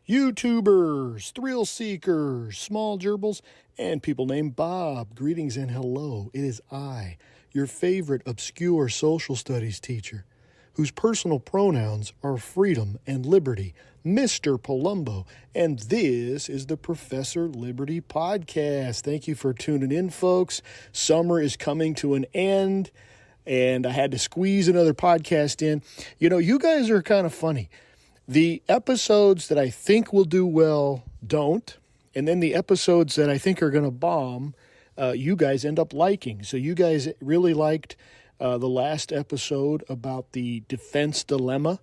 YouTubers, thrill seekers, small gerbils, and people named Bob. Greetings and hello. It is I, your favorite obscure social studies teacher, whose personal pronouns are freedom and liberty, Mr. Palumbo, and this is the Professor Liberty Podcast. Thank you for tuning in, folks. Summer is coming to an end, and I had to squeeze another podcast in. You know, you guys are kind of funny. The episodes that I think will do well don't, and then the episodes that I think are going to bomb, you guys end up liking. So you guys really liked the last episode about the defense dilemma,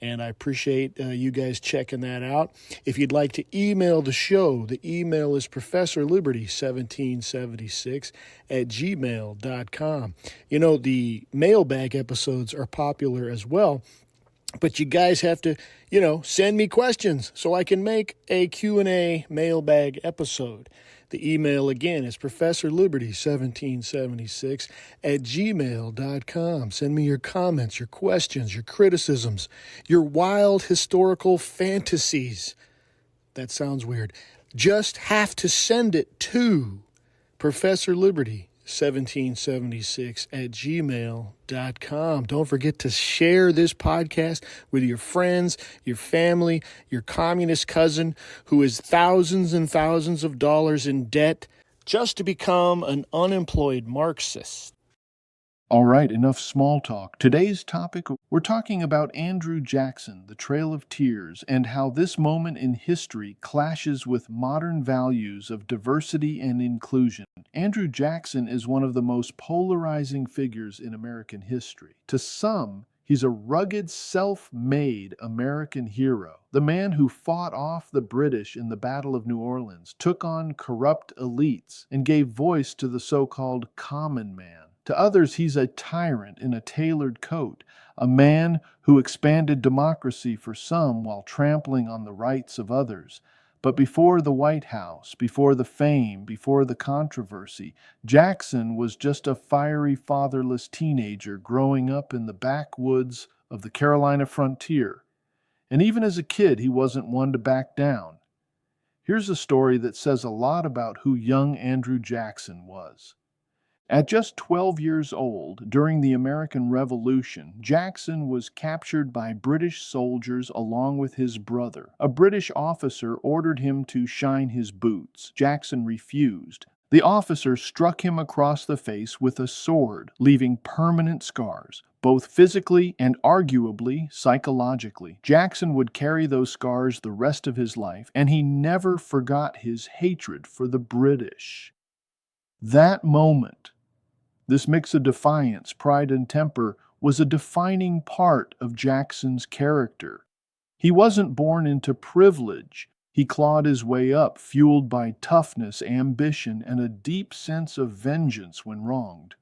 and I appreciate you guys checking that out. If you'd like to email the show, the email is professorliberty1776@gmail.com. You know, the mailbag episodes are popular as well. But you guys have to, send me questions so I can make a Q&A mailbag episode. The email, again, is professorliberty1776@gmail.com. Send me your comments, your questions, your criticisms, your wild historical fantasies. That sounds weird. Just have to send it to professorliberty1776@gmail.com. Don't forget to share this podcast with your friends, your family, your communist cousin who is thousands and thousands of dollars in debt just to become an unemployed Marxist. All right, enough small talk. Today's topic, we're talking about Andrew Jackson, the Trail of Tears, and how this moment in history clashes with modern values of diversity and inclusion. Andrew Jackson is one of the most polarizing figures in American history. To some, he's a rugged, self-made American hero, the man who fought off the British in the Battle of New Orleans, took on corrupt elites, and gave voice to the so-called common man. To others, he's a tyrant in a tailored coat, a man who expanded democracy for some while trampling on the rights of others. But before the White House, before the fame, before the controversy, Jackson was just a fiery, fatherless teenager growing up in the backwoods of the Carolina frontier. And even as a kid, he wasn't one to back down. Here's a story that says a lot about who young Andrew Jackson was. At just 12 years old, during the American Revolution, Jackson was captured by British soldiers along with his brother. A British officer ordered him to shine his boots. Jackson refused. The officer struck him across the face with a sword, leaving permanent scars, both physically and arguably psychologically. Jackson would carry those scars the rest of his life, and he never forgot his hatred for the British. That moment, this mix of defiance, pride, and temper, was a defining part of Jackson's character. He wasn't born into privilege. He clawed his way up, fueled by toughness, ambition, and a deep sense of vengeance when wronged.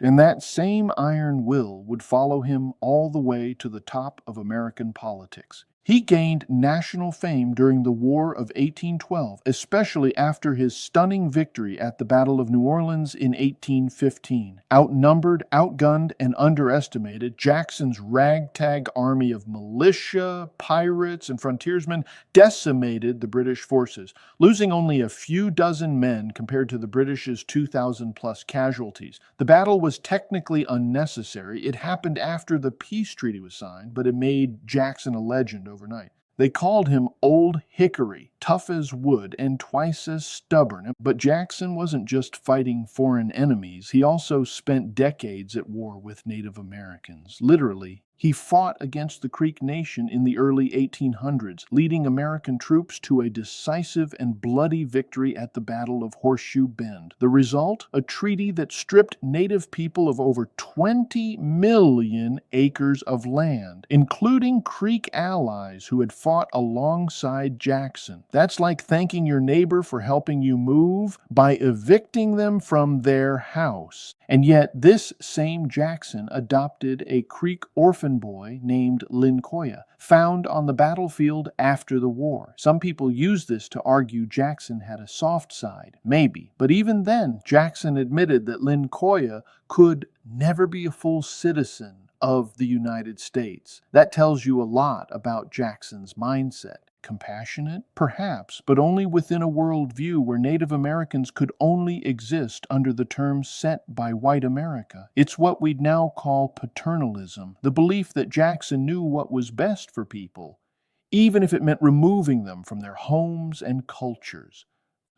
And that same iron will would follow him all the way to the top of American politics. He gained national fame during the War of 1812, especially after his stunning victory at the Battle of New Orleans in 1815. Outnumbered, outgunned, and underestimated, Jackson's ragtag army of militia, pirates, and frontiersmen decimated the British forces, losing only a few dozen men compared to the British's 2,000-plus casualties. The battle was technically unnecessary. It happened after the peace treaty was signed, but it made Jackson a legend overnight. They called him Old Hickory, tough as wood and twice as stubborn. But Jackson wasn't just fighting foreign enemies. He also spent decades at war with Native Americans. Literally, he fought against the Creek Nation in the early 1800s, leading American troops to a decisive and bloody victory at the Battle of Horseshoe Bend. The result? A treaty that stripped Native people of over 20 million acres of land, including Creek allies who had fought alongside Jackson. That's like thanking your neighbor for helping you move by evicting them from their house. And yet this same Jackson adopted a Creek orphan boy named Lincoln, found on the battlefield after the war. Some people use this to argue Jackson had a soft side. Maybe. But even then, Jackson admitted that Lincoln could never be a full citizen of the United States. That tells you a lot about Jackson's mindset. compassionate? Perhaps, but only within a worldview where Native Americans could only exist under the terms set by white America. It's what we'd now call paternalism, the belief that Jackson knew what was best for people, even if it meant removing them from their homes and cultures.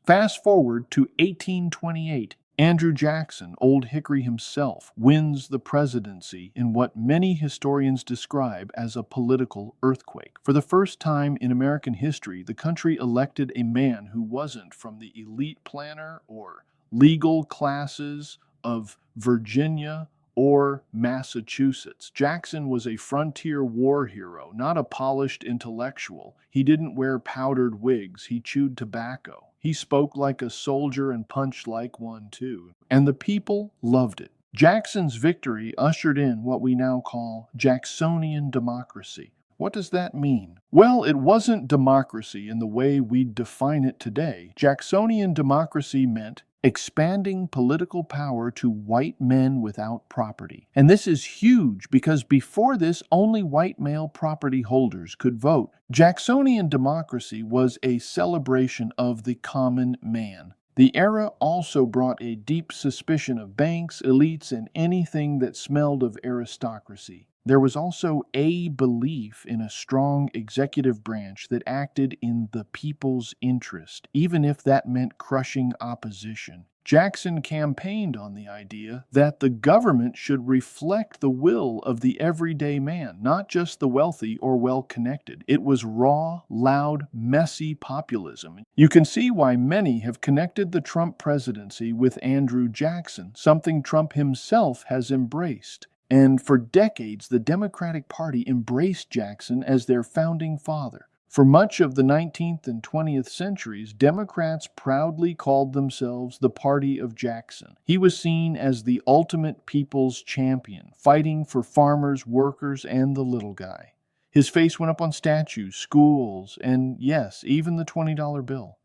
Fast forward to 1828. Andrew Jackson, Old Hickory himself, wins the presidency in what many historians describe as a political earthquake. For the first time in American history, the country elected a man who wasn't from the elite planter or legal classes of Virginia or Massachusetts. Jackson was a frontier war hero, not a polished intellectual. He didn't wear powdered wigs, he chewed tobacco. He spoke like a soldier and punched like one too. And the people loved it. Jackson's victory ushered in what we now call Jacksonian democracy. What does that mean? Well, it wasn't democracy in the way we define it today. Jacksonian democracy meant expanding political power to white men without property. And this is huge because before this, only white male property holders could vote. Jacksonian democracy was a celebration of the common man. The era also brought a deep suspicion of banks, elites, and anything that smelled of aristocracy. There was also a belief in a strong executive branch that acted in the people's interest, even if that meant crushing opposition. Jackson campaigned on the idea that the government should reflect the will of the everyday man, not just the wealthy or well-connected. It was raw, loud, messy populism. You can see why many have connected the Trump presidency with Andrew Jackson, something Trump himself has embraced. And for decades, the Democratic Party embraced Jackson as their founding father. For much of the 19th and 20th centuries, Democrats proudly called themselves the Party of Jackson. He was seen as the ultimate people's champion, fighting for farmers, workers, and the little guy. His face went up on statues, schools, and yes, even the $20 bill.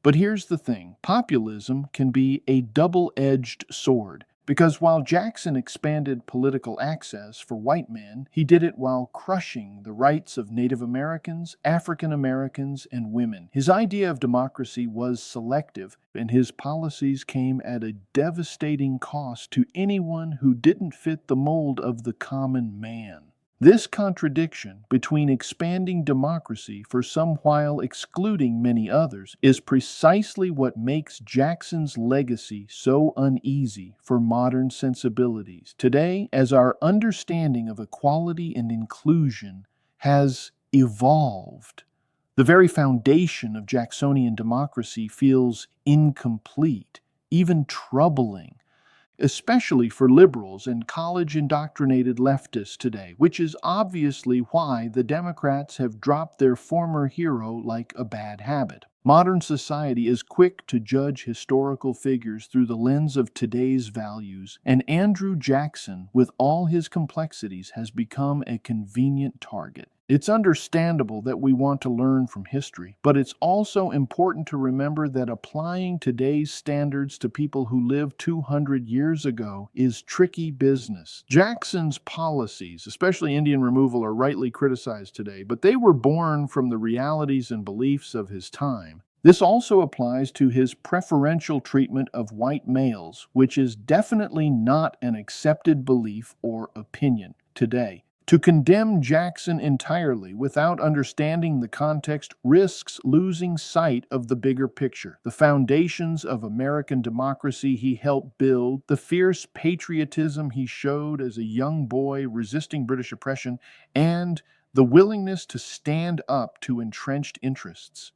But here's the thing, populism can be a double-edged sword. Because while Jackson expanded political access for white men, he did it while crushing the rights of Native Americans, African Americans, and women. His idea of democracy was selective, and his policies came at a devastating cost to anyone who didn't fit the mold of the common man. This contradiction between expanding democracy for some while excluding many others is precisely what makes Jackson's legacy so uneasy for modern sensibilities. Today, as our understanding of equality and inclusion has evolved, the very foundation of Jacksonian democracy feels incomplete, even troubling, especially for liberals and college-indoctrinated leftists today, which is obviously why the Democrats have dropped their former hero like a bad habit. Modern society is quick to judge historical figures through the lens of today's values, and Andrew Jackson, with all his complexities, has become a convenient target. It's understandable that we want to learn from history, but it's also important to remember that applying today's standards to people who lived 200 years ago is tricky business. Jackson's policies, especially Indian removal, are rightly criticized today, but they were born from the realities and beliefs of his time. This also applies to his preferential treatment of white males, which is definitely not an accepted belief or opinion today. To condemn Jackson entirely without understanding the context risks losing sight of the bigger picture, the foundations of American democracy he helped build, the fierce patriotism he showed as a young boy resisting British oppression, and the willingness to stand up to entrenched interests.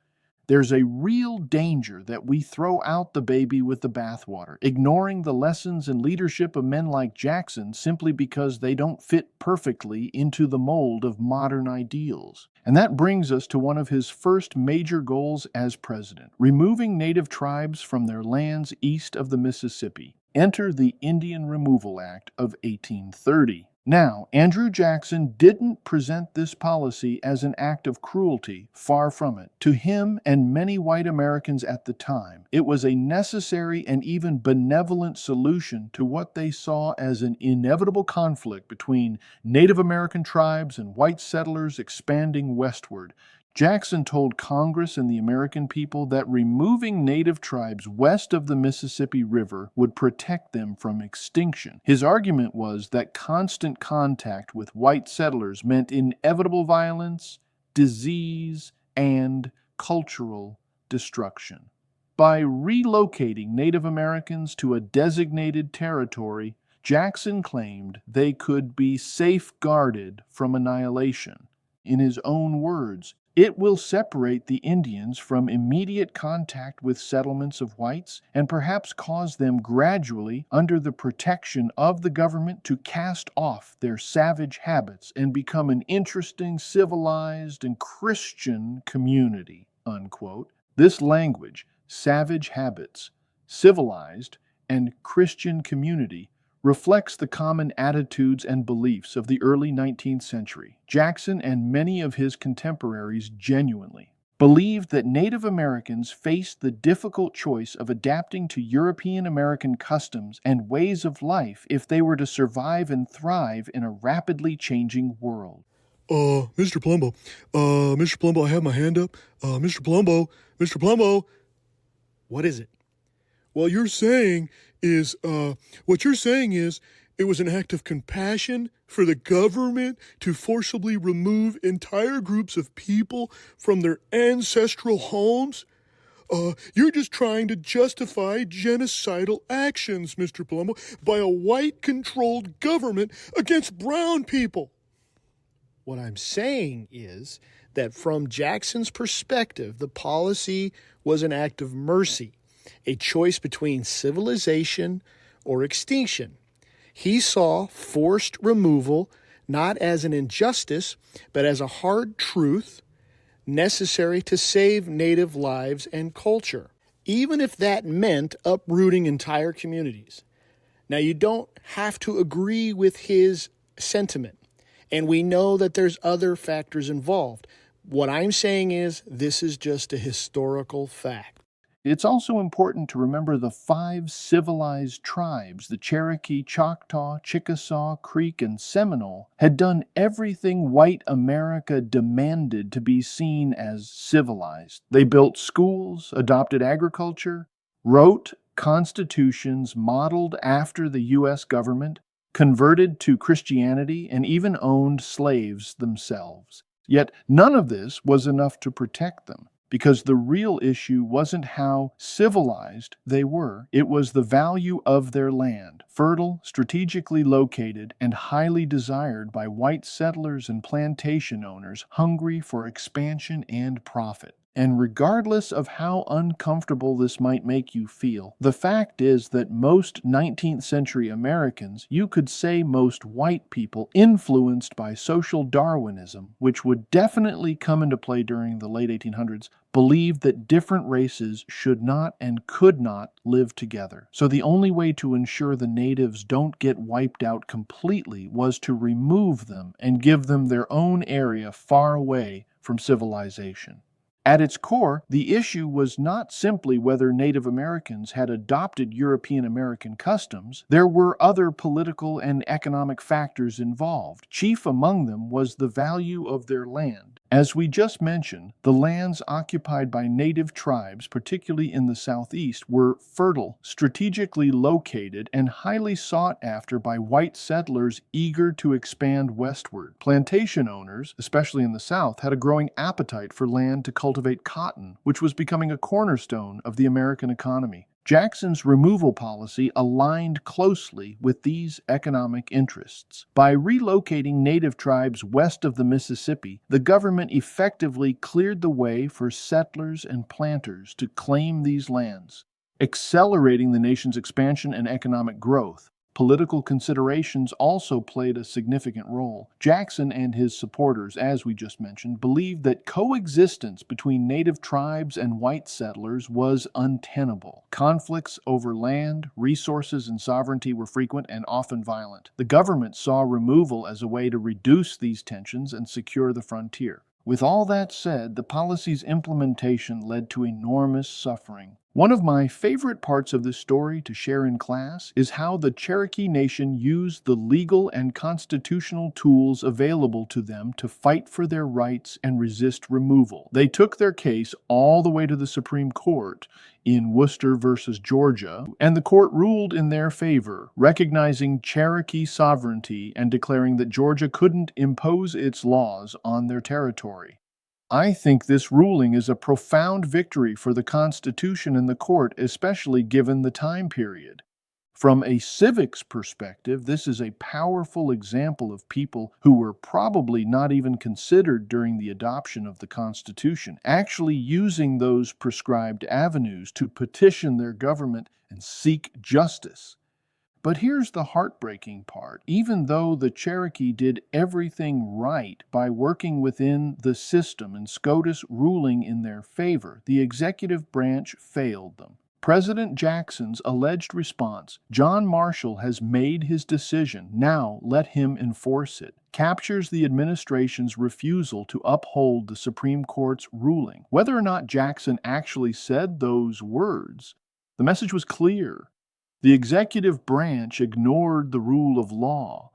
There's a real danger that we throw out the baby with the bathwater, ignoring the lessons and leadership of men like Jackson simply because they don't fit perfectly into the mold of modern ideals. And that brings us to one of his first major goals as president, removing native tribes from their lands east of the Mississippi. Enter the Indian Removal Act of 1830. Now, Andrew Jackson didn't present this policy as an act of cruelty, far from it. To him and many white Americans at the time, it was a necessary and even benevolent solution to what they saw as an inevitable conflict between Native American tribes and white settlers expanding westward. Jackson told Congress and the American people that removing native tribes west of the Mississippi River would protect them from extinction. His argument was that constant contact with white settlers meant inevitable violence, disease, and cultural destruction. By relocating Native Americans to a designated territory, Jackson claimed they could be safeguarded from annihilation. In his own words, it will separate the Indians from immediate contact with settlements of whites and perhaps cause them gradually, under the protection of the government, to cast off their savage habits and become an interesting, civilized, and Christian community. Unquote. This language, savage habits, civilized, and Christian community, reflects the common attitudes and beliefs of the early 19th century. Jackson and many of his contemporaries genuinely believed that Native Americans faced the difficult choice of adapting to European American customs and ways of life if they were to survive and thrive in a rapidly changing world. Mr. Palumbo, Mr. Palumbo, I have my hand up. Mr. Palumbo, Mr. Palumbo. What is it? Well, what you're saying is it was an act of compassion for the government to forcibly remove entire groups of people from their ancestral homes? You're just trying to justify genocidal actions, Mr. Palumbo, by a white-controlled government against brown people. What I'm saying is that from Jackson's perspective, the policy was an act of mercy, a choice between civilization or extinction. He saw forced removal not as an injustice, but as a hard truth necessary to save native lives and culture, even if that meant uprooting entire communities. Now, you don't have to agree with his sentiment, and we know that there's other factors involved. What I'm saying is this is just a historical fact. It's also important to remember the 5 civilized tribes, the Cherokee, Choctaw, Chickasaw, Creek, and Seminole, had done everything white America demanded to be seen as civilized. They built schools, adopted agriculture, wrote constitutions modeled after the U.S. government, converted to Christianity, and even owned slaves themselves. Yet none of this was enough to protect them, because the real issue wasn't how civilized they were. It was the value of their land, fertile, strategically located, and highly desired by white settlers and plantation owners hungry for expansion and profit. And regardless of how uncomfortable this might make you feel, the fact is that most 19th century Americans, you could say most white people, influenced by social Darwinism, which would definitely come into play during the late 1800s, believed that different races should not and could not live together. So the only way to ensure the natives don't get wiped out completely was to remove them and give them their own area far away from civilization. At its core, the issue was not simply whether Native Americans had adopted European American customs. There were other political and economic factors involved. Chief among them was the value of their land. As we just mentioned, the lands occupied by native tribes, particularly in the southeast, were fertile, strategically located, and highly sought after by white settlers eager to expand westward. Plantation owners, especially in the south, had a growing appetite for land to cultivate cotton, which was becoming a cornerstone of the American economy. Jackson's removal policy aligned closely with these economic interests. By relocating native tribes west of the Mississippi, the government effectively cleared the way for settlers and planters to claim these lands, accelerating the nation's expansion and economic growth. Political considerations also played a significant role. Jackson and his supporters, as we just mentioned, believed that coexistence between native tribes and white settlers was untenable. Conflicts over land, resources, and sovereignty were frequent and often violent. The government saw removal as a way to reduce these tensions and secure the frontier. With all that said, the policy's implementation led to enormous suffering. One of my favorite parts of this story to share in class is how the Cherokee Nation used the legal and constitutional tools available to them to fight for their rights and resist removal. They took their case all the way to the Supreme Court in Worcester versus Georgia, and the court ruled in their favor, recognizing Cherokee sovereignty and declaring that Georgia couldn't impose its laws on their territory. I think this ruling is a profound victory for the Constitution and the court, especially given the time period. From a civics perspective, this is a powerful example of people who were probably not even considered during the adoption of the Constitution, actually using those prescribed avenues to petition their government and seek justice. But here's the heartbreaking part. Even though the Cherokee did everything right by working within the system and SCOTUS ruling in their favor, the executive branch failed them. President Jackson's alleged response, "John Marshall has made his decision, now let him enforce it," captures the administration's refusal to uphold the Supreme Court's ruling. Whether or not Jackson actually said those words, the message was clear. The executive branch ignored the rule of law.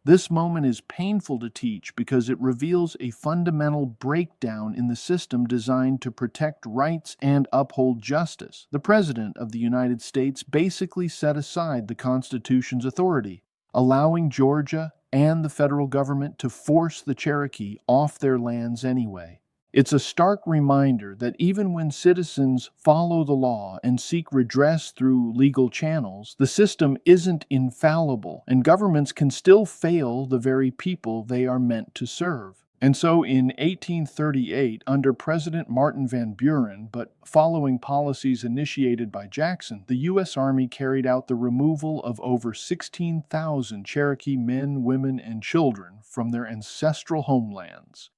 This moment is painful to teach because it reveals a fundamental breakdown in the system designed to protect rights and uphold justice. The President of the United States basically set aside the Constitution's authority, allowing Georgia and the federal government to force the Cherokee off their lands anyway. It's a stark reminder that even when citizens follow the law and seek redress through legal channels, the system isn't infallible, and governments can still fail the very people they are meant to serve. And so in 1838, under President Martin Van Buren, but following policies initiated by Jackson, the U.S. Army carried out the removal of over 16,000 Cherokee men, women, and children from their ancestral homelands.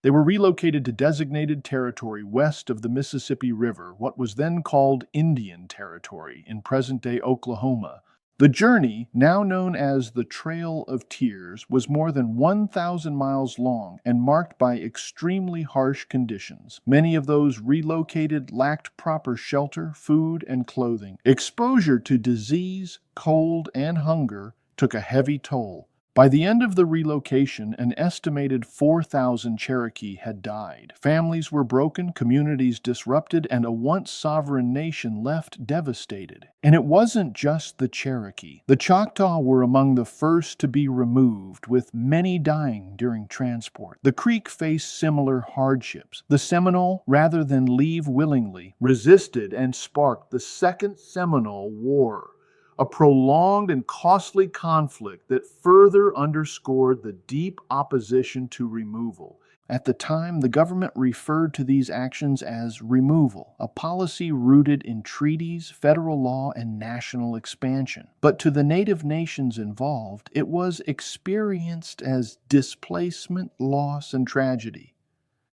They were relocated to designated territory west of the Mississippi River, what was then called Indian Territory in present-day Oklahoma. The journey, now known as the Trail of Tears, was more than 1,000 miles long and marked by extremely harsh conditions. Many of those relocated lacked proper shelter, food, and clothing. Exposure to disease, cold, and hunger took a heavy toll. By the end of the relocation, an estimated 4,000 Cherokee had died. Families were broken, communities disrupted, and a once sovereign nation left devastated. And it wasn't just the Cherokee. The Choctaw were among the first to be removed, with many dying during transport. The Creek faced similar hardships. The Seminole, rather than leave willingly, resisted and sparked the Second Seminole War, a prolonged and costly conflict that further underscored the deep opposition to removal. At the time, the government referred to these actions as removal, a policy rooted in treaties, federal law, and national expansion. But to the native nations involved, it was experienced as displacement, loss, and tragedy,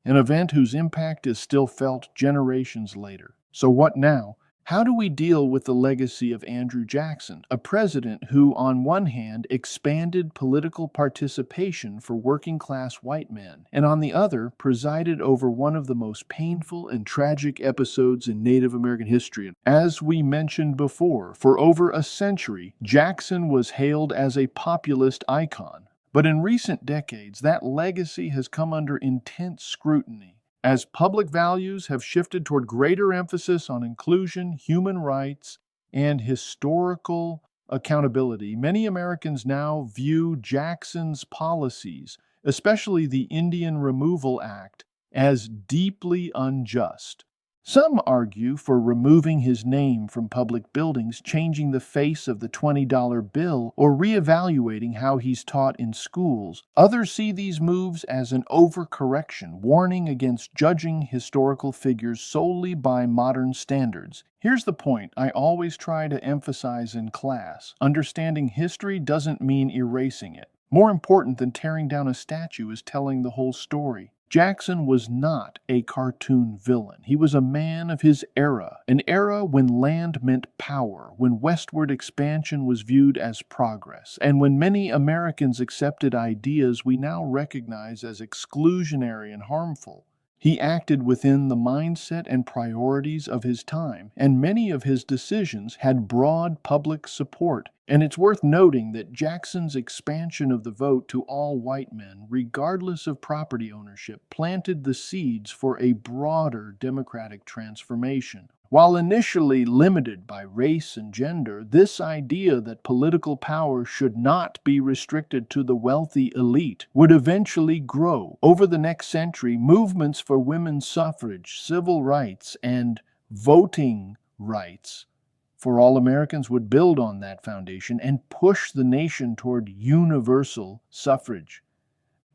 an event whose impact is still felt generations later. So what now? How do we deal with the legacy of Andrew Jackson, a president who, on one hand, expanded political participation for working-class white men, and on the other, presided over one of the most painful and tragic episodes in Native American history? As we mentioned before, for over a century, Jackson was hailed as a populist icon. But in recent decades, that legacy has come under intense scrutiny, as public values have shifted toward greater emphasis on inclusion, human rights, and historical accountability. Many Americans now view Jackson's policies, especially the Indian Removal Act, as deeply unjust. Some argue for removing his name from public buildings, changing the face of the $20 bill, or reevaluating how he's taught in schools. Others see these moves as an overcorrection, warning against judging historical figures solely by modern standards. Here's the point I always try to emphasize in class. Understanding history doesn't mean erasing it. More important than tearing down a statue is telling the whole story. Jackson was not a cartoon villain. He was a man of his era, an era when land meant power, when westward expansion was viewed as progress, and when many Americans accepted ideas we now recognize as exclusionary and harmful. He acted within the mindset and priorities of his time, and many of his decisions had broad public support. And it's worth noting that Jackson's expansion of the vote to all white men, regardless of property ownership, planted the seeds for a broader democratic transformation. While initially limited by race and gender, this idea that political power should not be restricted to the wealthy elite would eventually grow. Over the next century, movements for women's suffrage, civil rights, and voting rights for all Americans would build on that foundation and push the nation toward universal suffrage.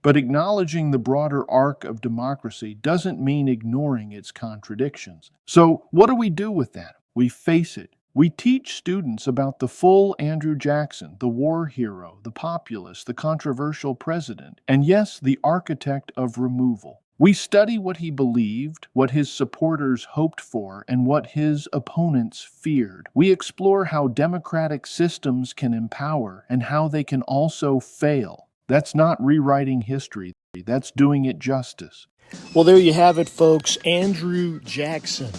But acknowledging the broader arc of democracy doesn't mean ignoring its contradictions. So what do we do with that? We face it. We teach students about the full Andrew Jackson, the war hero, the populist, the controversial president, and yes, the architect of removal. We study what he believed, what his supporters hoped for, and what his opponents feared. We explore how democratic systems can empower and how they can also fail. That's not rewriting history. That's doing it justice. Well, there you have it, folks. Andrew Jackson,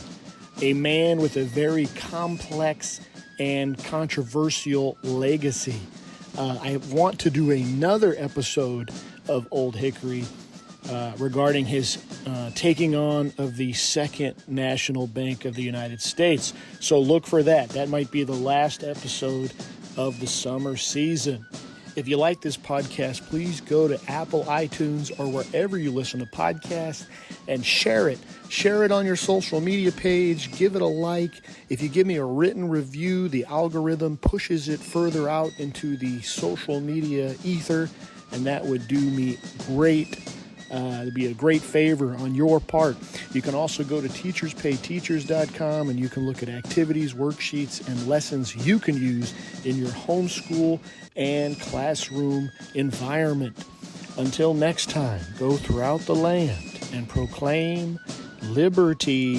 a man with a very complex and controversial legacy. I want to do another episode of Old Hickory regarding his taking on of the Second National Bank of the United States. So look for that. That might be the last episode of the summer season. If you like this podcast, please go to Apple, iTunes, or wherever you listen to podcasts and share it. Share it on your social media page. Give it a like. If you give me a written review, the algorithm pushes it further out into the social media ether, and that would do me great. It'd be a great favor on your part. You can also go to teacherspayteachers.com and you can look at activities, worksheets, and lessons you can use in your homeschool and classroom environment. Until next time, go throughout the land and proclaim liberty.